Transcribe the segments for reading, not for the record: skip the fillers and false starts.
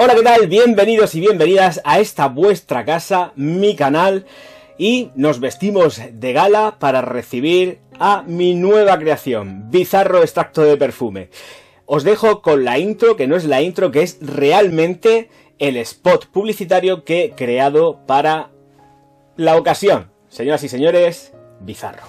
Hola, ¿qué tal? Bienvenidos y bienvenidas a esta vuestra casa, mi canal, y nos vestimos de gala para recibir a mi nueva creación, Bizarro Extracto de Perfume. Os dejo con la intro, que no es la intro, que es realmente el spot publicitario que he creado para la ocasión. Señoras y señores, Bizarro.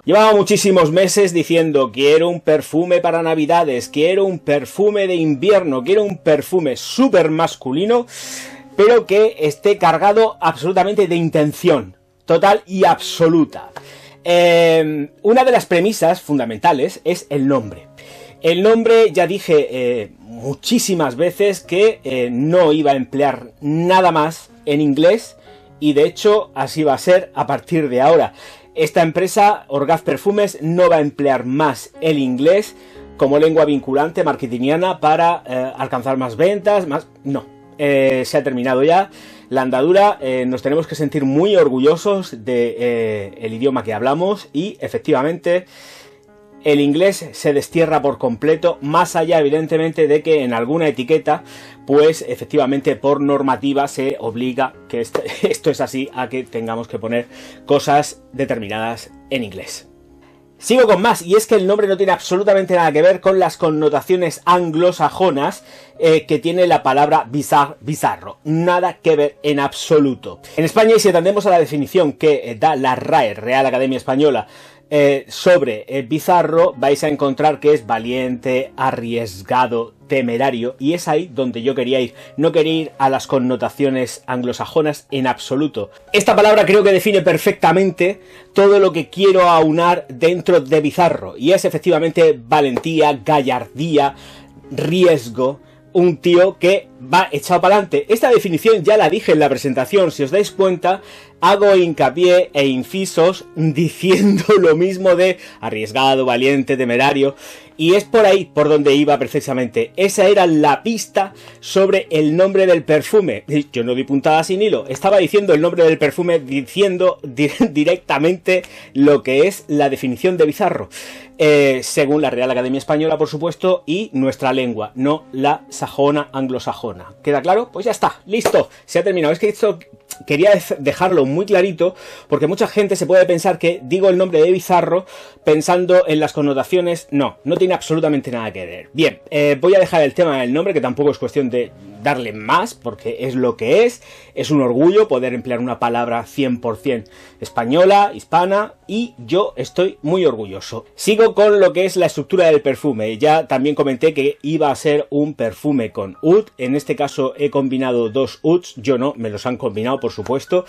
Llevaba muchísimos meses diciendo: quiero un perfume para Navidades, quiero un perfume de invierno, quiero un perfume súper masculino, pero que esté cargado absolutamente de intención, total y absoluta. Una de las premisas fundamentales es el nombre. El nombre, ya dije muchísimas veces que no iba a emplear nada más en inglés, y de hecho así va a ser a partir de ahora. Esta empresa, Orgaz Perfumes, no va a emplear más el inglés como lengua vinculante marketingiana para alcanzar más ventas, No, se ha terminado ya la andadura. Nos tenemos que sentir muy orgullosos de el idioma que hablamos, y efectivamente el inglés se destierra por completo, más allá evidentemente de que en alguna etiqueta, pues efectivamente por normativa se obliga, que esto es así, a que tengamos que poner cosas determinadas en inglés. Sigo con más, y es que el nombre no tiene absolutamente nada que ver con las connotaciones anglosajonas que tiene la palabra bizarro. Nada que ver en absoluto. En España, y si atendemos a la definición que da la RAE, Real Academia Española, sobre bizarro, vais a encontrar que es valiente, arriesgado, temerario, y es ahí donde yo quería ir. No quería ir a las connotaciones anglosajonas en absoluto. Esta palabra creo que define perfectamente todo lo que quiero aunar dentro de bizarro, y es efectivamente valentía, gallardía, riesgo. Un tío que va echado para adelante. Esta definición ya la dije en la presentación. Si os dais cuenta, hago hincapié e incisos diciendo lo mismo de arriesgado, valiente, temerario. Y es por ahí por donde iba precisamente. Esa era la pista sobre el nombre del perfume. Yo no di puntada sin hilo. Estaba diciendo el nombre del perfume, diciendo directamente lo que es la definición de bizarro. Según la Real Academia Española, por supuesto, y nuestra lengua, no la sajona anglosajona. ¿Queda claro? Pues ya está, listo, se ha terminado. Es que esto quería dejarlo muy clarito, porque mucha gente se puede pensar que digo el nombre de bizarro pensando en las connotaciones. No tiene absolutamente nada que ver. Bien, voy a dejar el tema del nombre, que tampoco es cuestión de darle más, porque es lo que es un orgullo poder emplear una palabra 100% española, hispana, y yo estoy muy orgulloso. Sigo con lo que es la estructura del perfume. Ya también comenté que iba a ser un perfume con oud. En este caso he combinado dos ouds. Yo no, me los han combinado, por supuesto,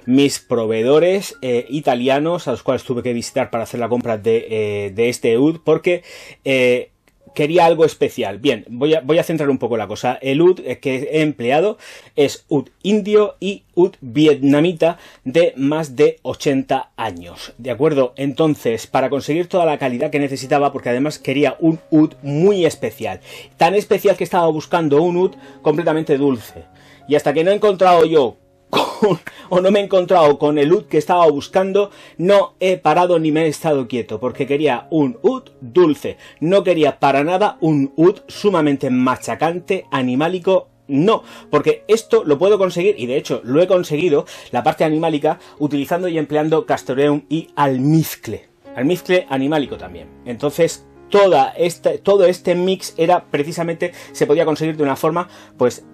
mis proveedores italianos, a los cuales tuve que visitar para hacer la compra de este oud, porque quería algo especial. Bien, voy a centrar un poco la cosa. El oud que he empleado es oud indio y oud vietnamita de más de 80 años. ¿De acuerdo? Entonces, para conseguir toda la calidad que necesitaba, porque además quería un oud muy especial. Tan especial que estaba buscando un oud completamente dulce. Y hasta que no he encontrado yo no me he encontrado con el oud que estaba buscando, no he parado ni me he estado quieto, porque quería un oud dulce. No quería para nada un oud sumamente machacante, animálico. No, porque esto lo puedo conseguir, y de hecho lo he conseguido, la parte animálica, utilizando y empleando castoreum y almizcle. Almizcle animálico también. Entonces, todo este mix era precisamente, se podía conseguir de una forma, pues,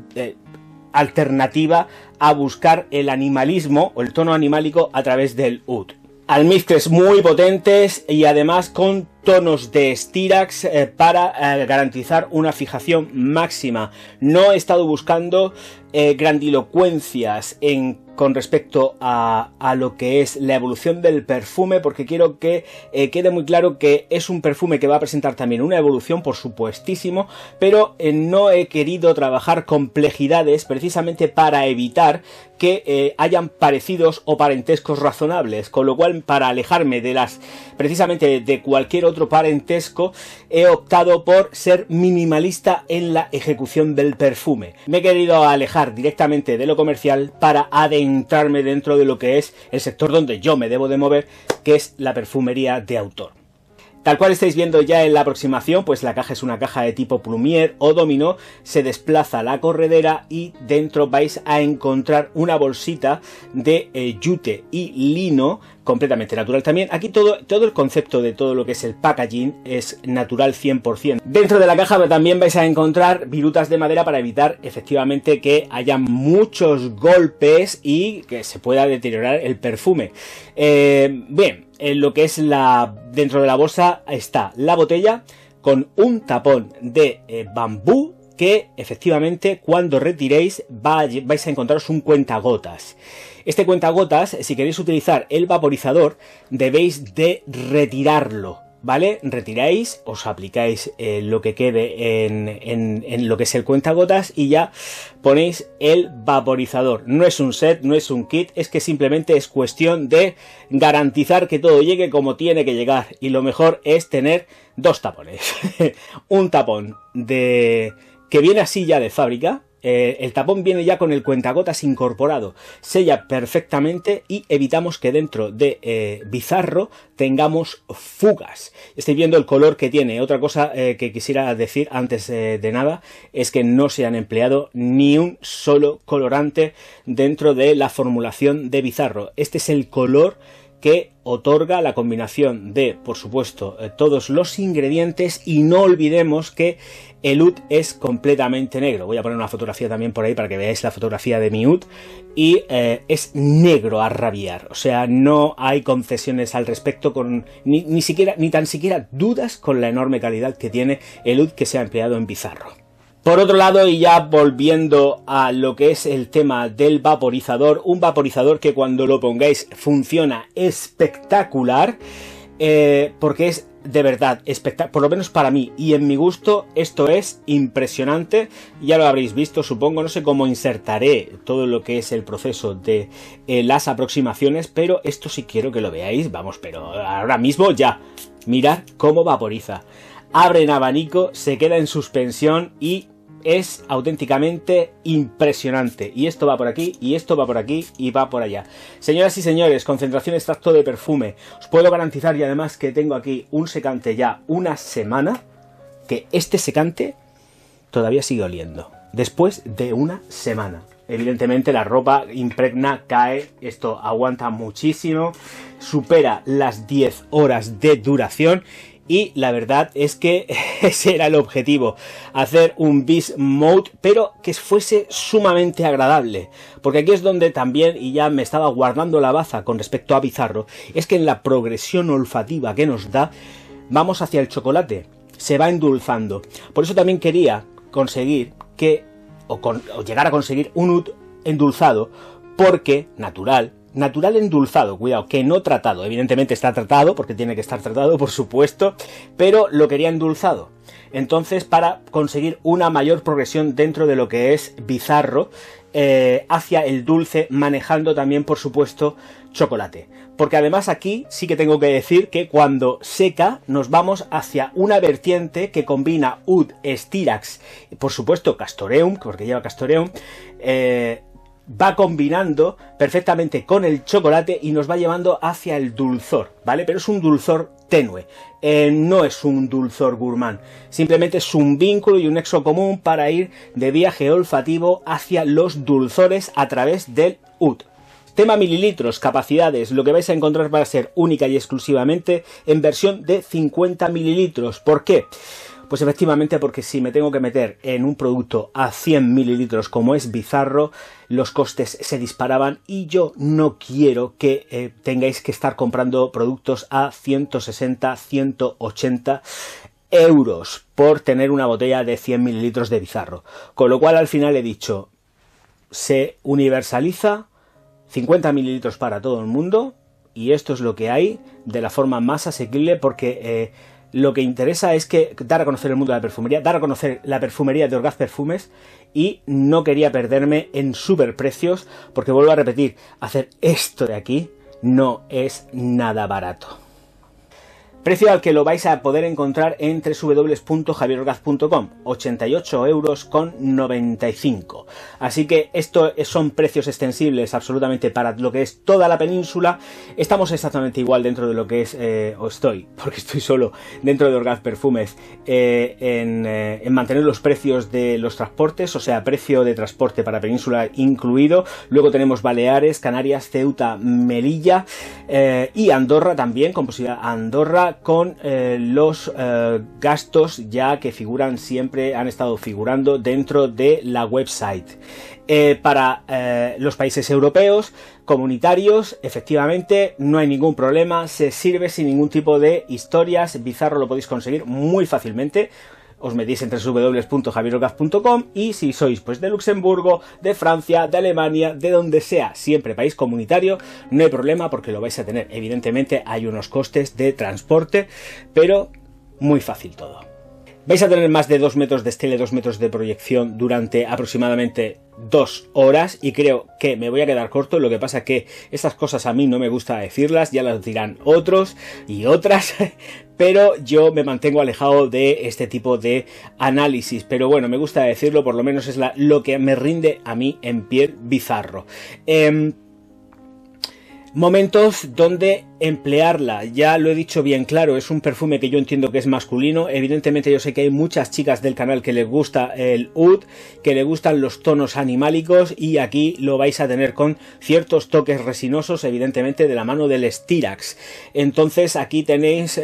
alternativa a buscar el animalismo o el tono animálico a través del oud. Almizcles muy potentes y además con tonos de Styrax para garantizar una fijación máxima. No he estado buscando grandilocuencias en con respecto a lo que es la evolución del perfume, porque quiero que quede muy claro que es un perfume que va a presentar también una evolución, por supuestísimo, pero no he querido trabajar complejidades precisamente para evitar que hayan parecidos o parentescos razonables, con lo cual, para alejarme de precisamente de cualquier otro parentesco, he optado por ser minimalista en la ejecución del perfume. Me he querido alejar directamente de lo comercial para adentrarme dentro de lo que es el sector donde yo me debo de mover, que es la perfumería de autor. Tal cual estáis viendo ya en la aproximación, pues la caja es una caja de tipo plumier o dominó, se desplaza la corredera y dentro vais a encontrar una bolsita de yute y lino completamente natural también. Aquí todo el concepto de todo lo que es el packaging es natural 100%. Dentro de la caja también vais a encontrar virutas de madera para evitar efectivamente que haya muchos golpes y que se pueda deteriorar el perfume. Bien, en lo que es dentro de la bolsa está la botella con un tapón de bambú que efectivamente cuando retiréis vais a encontraros un cuentagotas. Este cuentagotas, si queréis utilizar el vaporizador, debéis de retirarlo, ¿vale? Retiráis, os aplicáis lo que quede en lo que es el cuentagotas y ya ponéis el vaporizador. No es un set, no es un kit, es que simplemente es cuestión de garantizar que todo llegue como tiene que llegar. Y lo mejor es tener dos tapones. Un tapón que viene así ya de fábrica. El tapón viene ya con el cuentagotas incorporado, sella perfectamente y evitamos que dentro de bizarro tengamos fugas. Estoy viendo el color que tiene. Otra cosa que quisiera decir antes de nada es que no se han empleado ni un solo colorante dentro de la formulación de bizarro. Este es el color que otorga la combinación de, por supuesto, todos los ingredientes, y no olvidemos que el oud es completamente negro. Voy a poner una fotografía también por ahí para que veáis la fotografía de mi oud, y es negro a rabiar, o sea, no hay concesiones al respecto, ni tan siquiera dudas con la enorme calidad que tiene el oud que se ha empleado en bizarro. Por otro lado, y ya volviendo a lo que es el tema del vaporizador, un vaporizador que cuando lo pongáis funciona espectacular, porque es de verdad espectacular, por lo menos para mí y en mi gusto, esto es impresionante. Ya lo habréis visto, supongo, no sé cómo insertaré todo lo que es el proceso de las aproximaciones, pero esto sí quiero que lo veáis, vamos, pero ahora mismo ya, mirad cómo vaporiza. Abre en abanico, se queda en suspensión y es auténticamente impresionante. Y esto va por aquí, y esto va por aquí, y va por allá. Señoras y señores, concentración extracto de perfume. Os puedo garantizar, y además que tengo aquí un secante ya una semana, que este secante todavía sigue oliendo. Después de una semana. Evidentemente la ropa impregna, cae, esto aguanta muchísimo, supera las 10 horas de duración. Y la verdad es que ese era el objetivo, hacer un Beast Mode, pero que fuese sumamente agradable. Porque aquí es donde también, y ya me estaba guardando la baza con respecto a bizarro, es que en la progresión olfativa que nos da, vamos hacia el chocolate, se va endulzando. Por eso también quería conseguir o llegar a conseguir un oud endulzado, porque natural endulzado, cuidado, que no tratado, evidentemente está tratado, porque tiene que estar tratado, por supuesto, pero lo quería endulzado. Entonces, para conseguir una mayor progresión dentro de lo que es bizarro, hacia el dulce, manejando también, por supuesto, chocolate. Porque además aquí sí que tengo que decir que cuando seca nos vamos hacia una vertiente que combina oud, styrax, por supuesto castoreum, porque lleva castoreum, va combinando perfectamente con el chocolate y nos va llevando hacia el dulzor, ¿vale? Pero es un dulzor tenue, no es un dulzor gourmand, simplemente es un vínculo y un nexo común para ir de viaje olfativo hacia los dulzores a través del oud. Tema mililitros, capacidades, lo que vais a encontrar va a ser única y exclusivamente en versión de 50 mililitros. ¿Por qué? Pues efectivamente porque si me tengo que meter en un producto a 100 mililitros como es bizarro, los costes se disparaban y yo no quiero que tengáis que estar comprando productos a 160, 180 euros por tener una botella de 100 mililitros de bizarro. Con lo cual al final he dicho, se universaliza 50 mililitros para todo el mundo, y esto es lo que hay de la forma más asequible, porque lo que interesa es que dar a conocer el mundo de la perfumería, dar a conocer la perfumería de Orgaz Perfumes, y no quería perderme en superprecios, porque vuelvo a repetir, hacer esto de aquí no es nada barato. Precio al que lo vais a poder encontrar en www.javierorgaz.com, 88,95 €. Así que estos son precios extensibles absolutamente para lo que es toda la península. Estamos exactamente igual dentro de lo que es, o estoy, porque estoy solo dentro de Orgaz Perfumes, en mantener los precios de los transportes, o sea, precio de transporte para península incluido. Luego tenemos Baleares, Canarias, Ceuta, Melilla y Andorra también, con posibilidad Andorra, con los gastos ya que figuran siempre, han estado figurando dentro de la website. Para los países europeos, comunitarios, efectivamente, no hay ningún problema, se sirve sin ningún tipo de historias. Bizarro lo podéis conseguir muy fácilmente. Os metéis en www.javierorgaz.com, y si sois pues de Luxemburgo, de Francia, de Alemania, de donde sea, siempre país comunitario, no hay problema porque lo vais a tener. Evidentemente hay unos costes de transporte, pero muy fácil todo. Vais a tener más de 2 metros de estela y 2 metros de proyección durante aproximadamente 2 horas, y creo que me voy a quedar corto. Lo que pasa es que estas cosas a mí no me gusta decirlas, ya las dirán otros y otras, pero yo me mantengo alejado de este tipo de análisis. Pero bueno, me gusta decirlo, por lo menos es lo que me rinde a mí en pie Bizarro. Momentos donde emplearla, ya lo he dicho bien claro, es un perfume que yo entiendo que es masculino. Evidentemente yo sé que hay muchas chicas del canal que les gusta el oud, que les gustan los tonos animálicos, y aquí lo vais a tener con ciertos toques resinosos, evidentemente de la mano del Styrax. Entonces aquí tenéis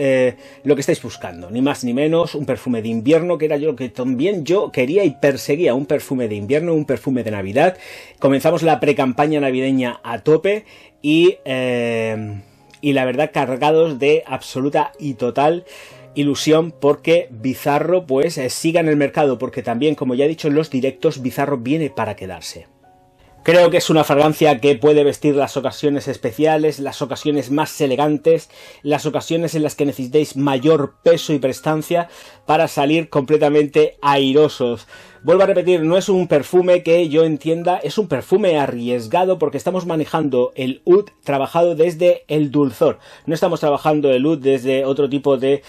lo que estáis buscando, ni más ni menos, un perfume de invierno, que era lo que también yo quería y perseguía, un perfume de invierno, un perfume de Navidad. Comenzamos la pre-campaña navideña a tope, y la verdad cargados de absoluta y total ilusión porque Bizarro pues siga en el mercado, porque también, como ya he dicho en los directos, Bizarro viene para quedarse. Creo que es una fragancia que puede vestir las ocasiones especiales, las ocasiones más elegantes, las ocasiones en las que necesitéis mayor peso y prestancia para salir completamente airosos. Vuelvo a repetir, no es un perfume que yo entienda, es un perfume arriesgado porque estamos manejando el oud trabajado desde el dulzor. No estamos trabajando el oud desde otro tipo de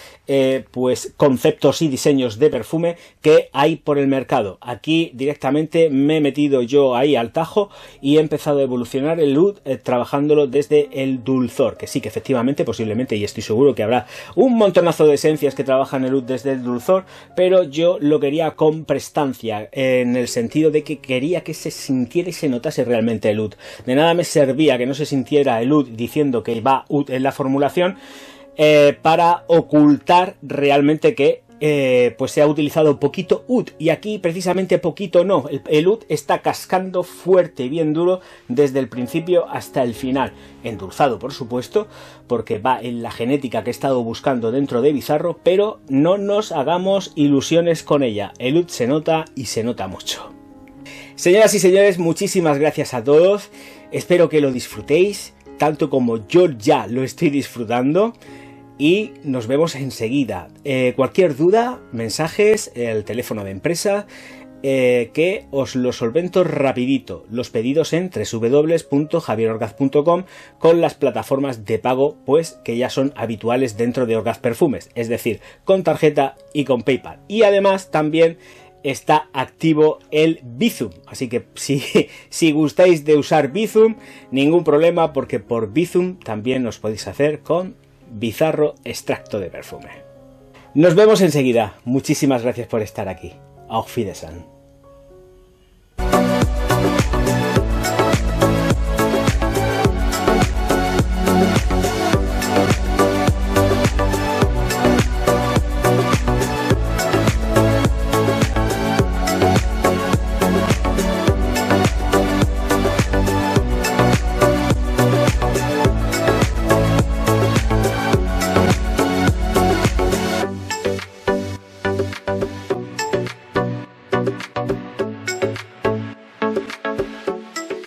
pues conceptos y diseños de perfume que hay por el mercado. Aquí directamente me he metido yo ahí al tajo y he empezado a evolucionar el oud trabajándolo desde el dulzor, que sí que efectivamente, posiblemente, y estoy seguro que habrá un montonazo de esencias que trabajan el oud desde el dulzor, pero yo lo quería con prestancia, en el sentido de que quería que se sintiera y se notase realmente el oud. De nada me servía que no se sintiera el oud diciendo que va oud en la formulación, para ocultar realmente que pues se ha utilizado poquito oud, y aquí precisamente poquito no, el oud está cascando fuerte y bien duro desde el principio hasta el final, endulzado por supuesto, porque va en la genética que he estado buscando dentro de Bizarro, pero no nos hagamos ilusiones con ella, el oud se nota y se nota mucho. Señoras y señores, muchísimas gracias a todos, espero que lo disfrutéis tanto como yo ya lo estoy disfrutando, y nos vemos enseguida. Cualquier duda, mensajes, el teléfono de empresa, que os lo solvento rapidito. Los pedidos en www.javierorgaz.com con las plataformas de pago pues que ya son habituales dentro de Orgaz Perfumes, es decir, con tarjeta y con PayPal. Y además también está activo el Bizum, así que si gustáis de usar Bizum, ningún problema, porque por Bizum también os podéis hacer con Bizarro extracto de perfume. Nos vemos enseguida. Muchísimas gracias por estar aquí. Auf Wiedersehen.